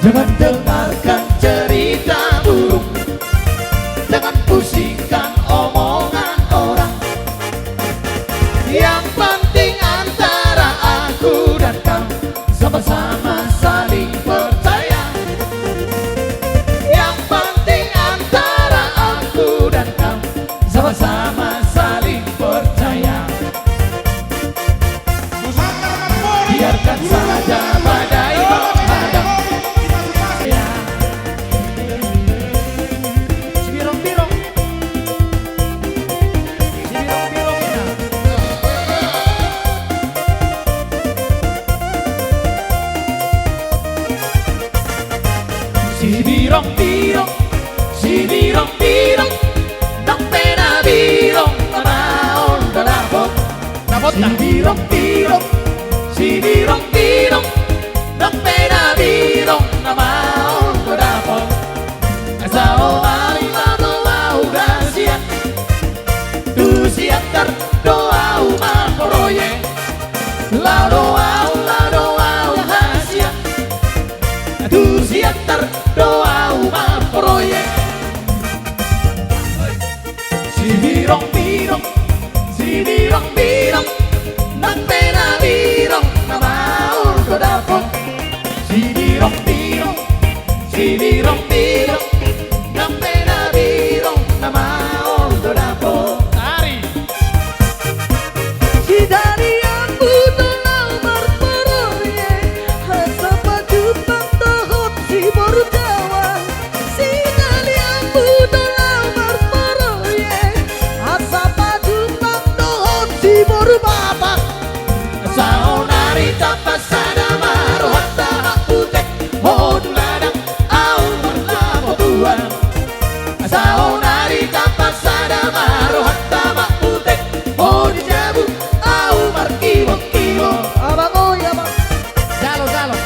Jangan dengarkan cerita buruk, jangan pusingkan omongan orang. Yang penting antara aku dan kau sama-sama saling percaya. Yang penting antara aku dan kau sama-sama saling percaya. Biarkan saja badai menghadang. Si birong-birong, si birong-birongnya. Si birong-birong, si birong-birong, nang pena birong tanaon dalapot. Si birong-birong, si birong-birong, nang pena birong tanaon dalapot. Sao mari mau gasian, tu siantar doa umat poroye. La doa gasian, tu siantar doa umat poroye. Si birong-birong, si birong-birong, nang pena birong namaul ko dapot. Si birong-birong, si birong-birong, nang pena birong namaul ko dapot. Ari si dari aku tolong berperoye, hasa pajupang tohot si baru jawa. Si dari aku tolong berperoye, hasa pajupang tohot si baru bapak. Sao narita pasada marohata putek hoduladang au berlamo tuan. Sao narita pasada marohata putek hodijabu au markiwo-kiwo. Abang oi abang, jalo jalo,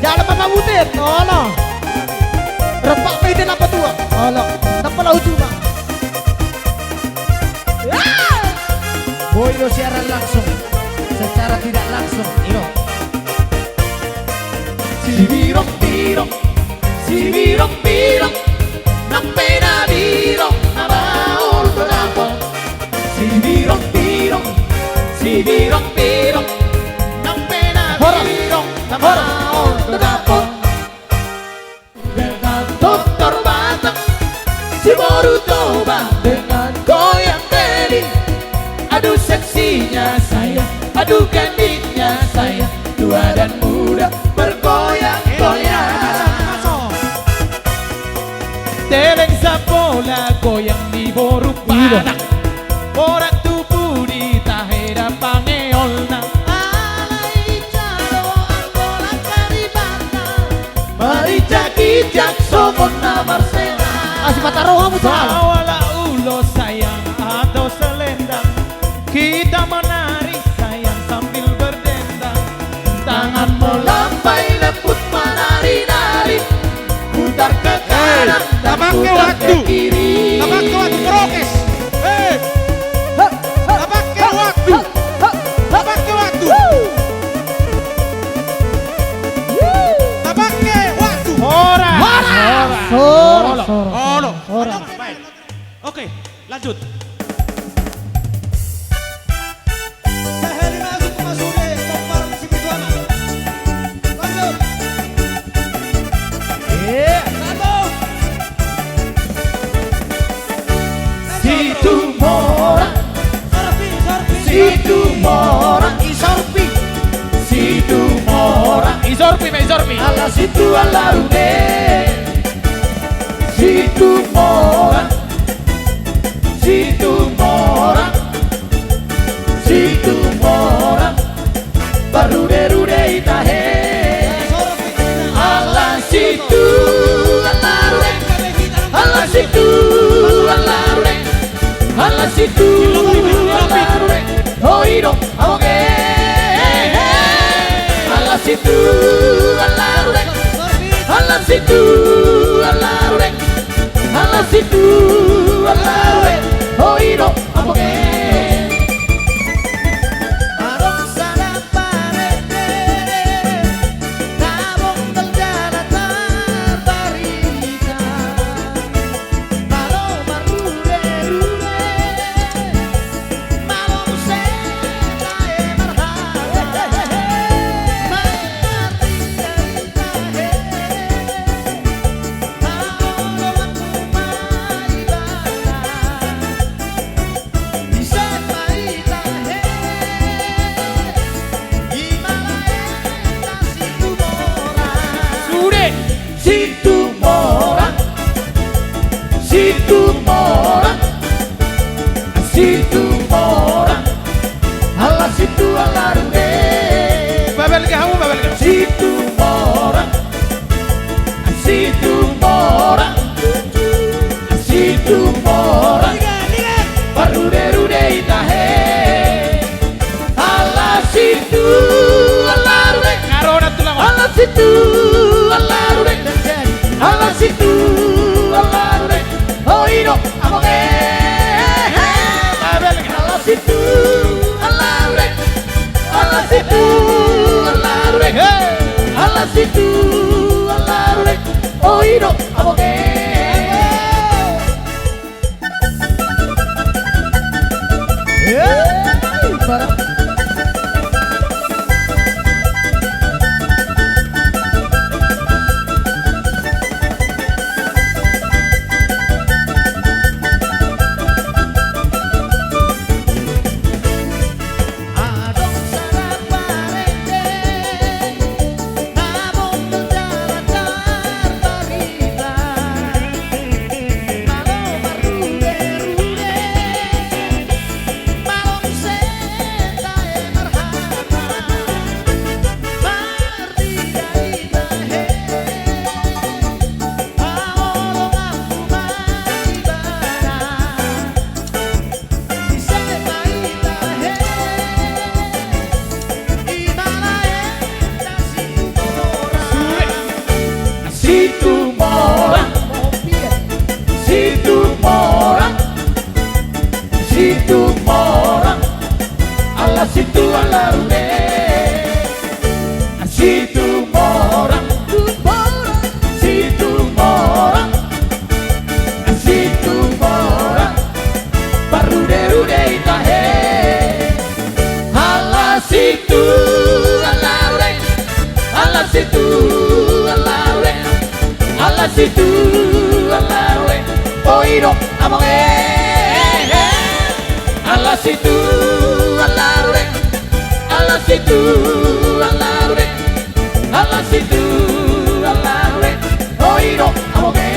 jalo papa butet, no. Repak peden apa tua? Olo, nampala ujuma. Boy lo siaran langsung, secara tidak langsung, ilo. Si birong-birong, si birong-birong, nang pena birong namaul ko dapot. Si birong-birong, si birong-birong, nang pena birong namaul ko dapot. Dengan dokter Batak, si baru coba dengan goyang teli. Aduh seksinya saya, aduh kandidnya saya, tua dan muda bergoyang-goyang. Teleng sapola goyang di boru panak, orang tubuh di tahera pangeolna. Alai calo anggola karibana, mari cakijak somona Marcela. Asih pataroha mu Bawala ulo sayang atau selendang, kita menari sayang sambil berdendang. Tangan melampai lembut menari-nari, putar ke kanan dan putar ke kiri. Tabak ke waktu prokes. Tabak ke waktu. Tabak ke waktu. Tabak ke waktu. Hora. Olo. Baik. Oke, lanjut. Isorpi ala situ ala rude, situ mora, situ mora, situ mora, barude itahe. Ala situ ala rude, ala situ ala rude, ala situ ala rude, hoiro aoge. Ala situ ala rude, ala situ ala rude, ala situ ala rude, hoiro aoge. Arong sana pare situ alarure oiro aboge. Barang situ morang ala situ alarune situ morang situ morang situ morang parude rude itahe ala situ alarune ala situ alarune ala situ alarune oiro amonge ala situ alarure ala situ alarure ala situ alarure oiro aboge.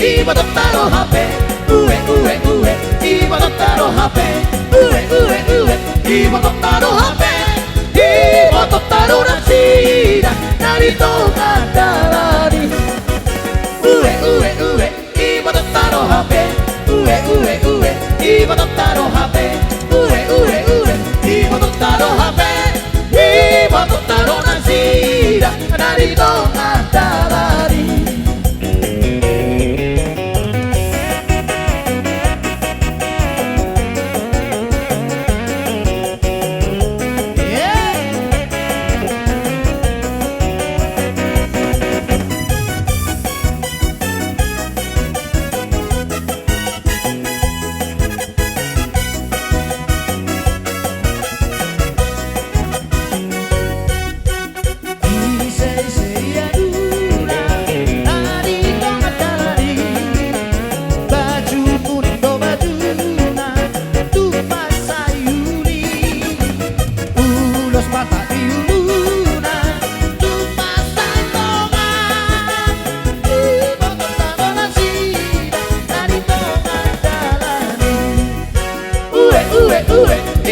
Iba taro HP, iba taro HP, iba taro HP, iba taro nasira, narito kadalani. Iba taro HP, iba taro HP, iba taro HP, iba taro nasira, narito kadalani.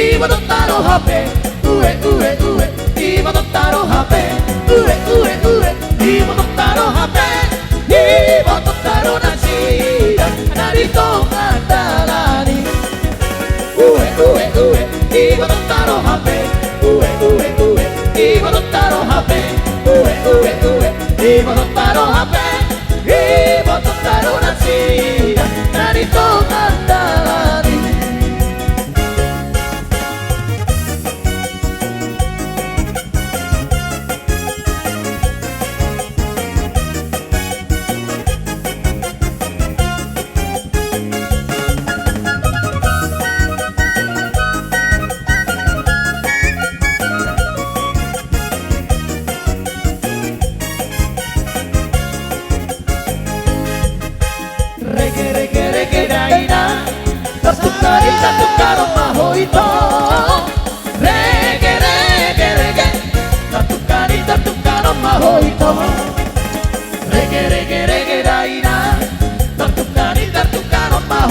Iba taro HP, iba taro HP, iba taro HP, iba taro nasira, narito kadalani. Iba taro HP, iba taro HP, iba taro HP, iba taro nasira, narito kadalani.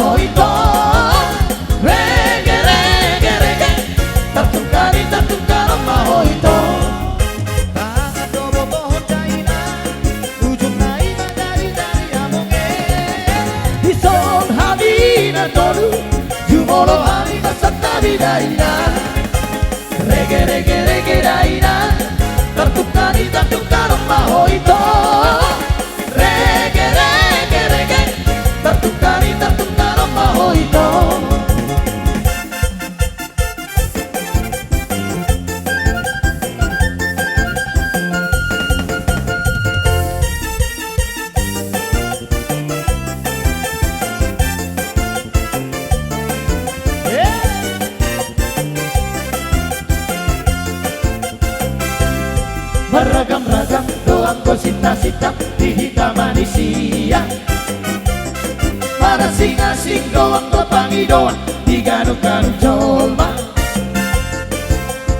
mahoito Reggae, reggae, reggae Tartukani, tartukano mahoito Tangan dobo pohon daina ujung naina dari amonge Hison habina toru Jumoro hari masata bidaina Reggae, reggae, reggae daina Tartukani, tartukano mahoito Reggae, reggae, reggae Tartukani, tartukano mahoito Beragam-ragam doang gosip-nasip di hitam manusia Para singa-sing doang lepangi doang di ganuk-ganuk colma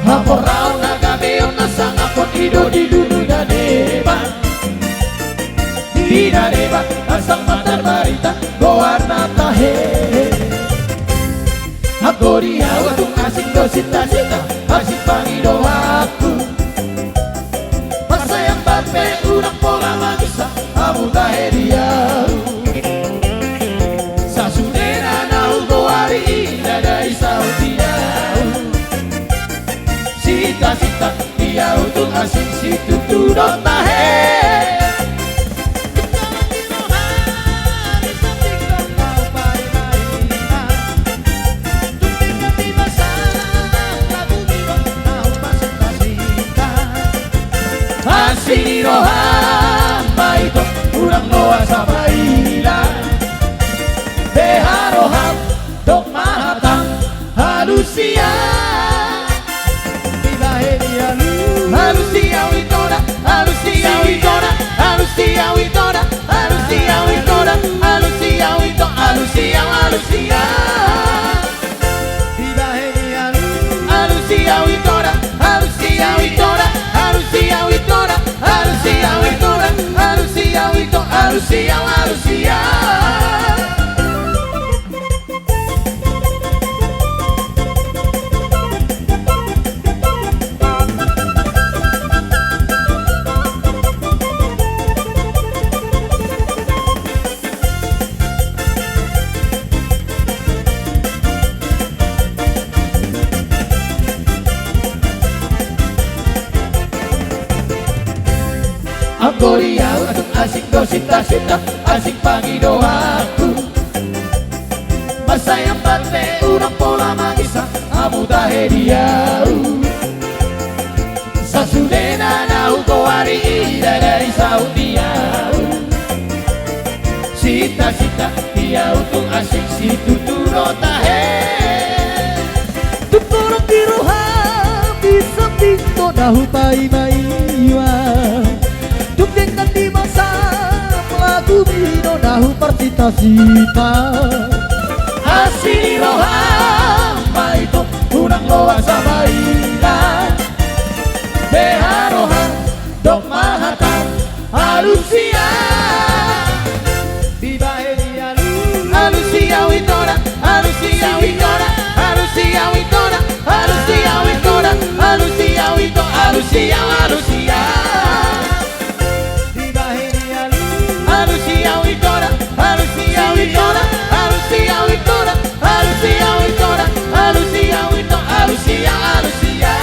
Haporau nagameo nasang apot ido di dulu da deba Di da deba asang matar barita goarna tahe Ako dia watung asing gosip-nasip asing pangi doaku Pasayang batpe urang pola magisa amu taheria Sasunera nau goari ina dari sautiau Sita-sita dia untuk asing situ tudon tahe Sini rohan baito urang loa sabaila Beharohan dok mahatang halusia Ilaheria lu Halusia witora Halusia witora Halusia witora Halusia witora Halusia witora Halusia Halusia Ilaheria lu Halusia witora Halusia witora Halusia witora Halusia witora Halusia witora Halusia Halusia Aku riau asik gosita-sita asik pangi doaku Masayang bate urang pola magisa amu tahediau Sasudena nau goari ida dari sautiau Sita-sita dia untuk asik situ turo tahe Tupurang biruha bisa pinto nahu mai-maiwa Dukdekan di masa lagu bino nahu partita-sita Asini roham maito unang loa sabaila Beharohan dok mahatang halusia Ilaheria lu Halusia witora Halusia witora Halusia witora Halusia witora Halusia witora Halusia Halusia Ilaheria lu Halusia witora Halusia witora Halusia witora Halusia witora Halusia witora Halusia Halusia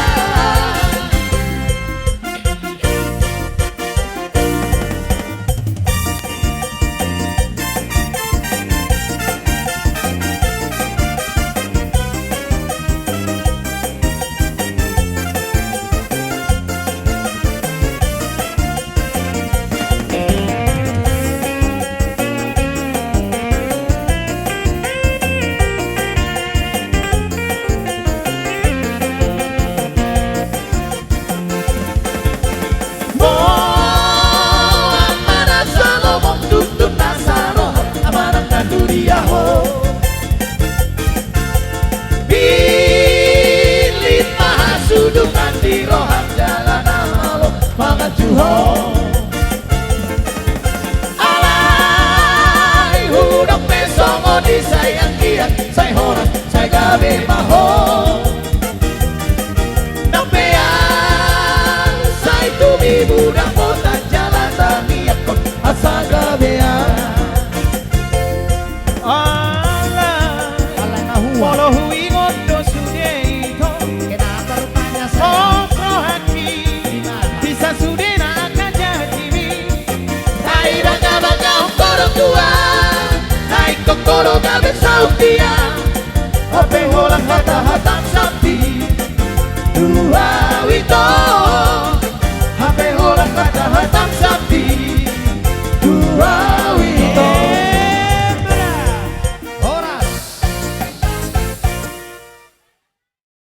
Alay hudok besok di sayang kiat saya horas saya gawe maho nampean saya tumi budak potan jalan tani akon asa gawean Allah walau hui ngondo sude itu Kenapa rupanya saya Sokro hati bisa sude nak jadi Hai bangga-bangga koro tua Hai kokoro gabe sautia Ape holang hata-hata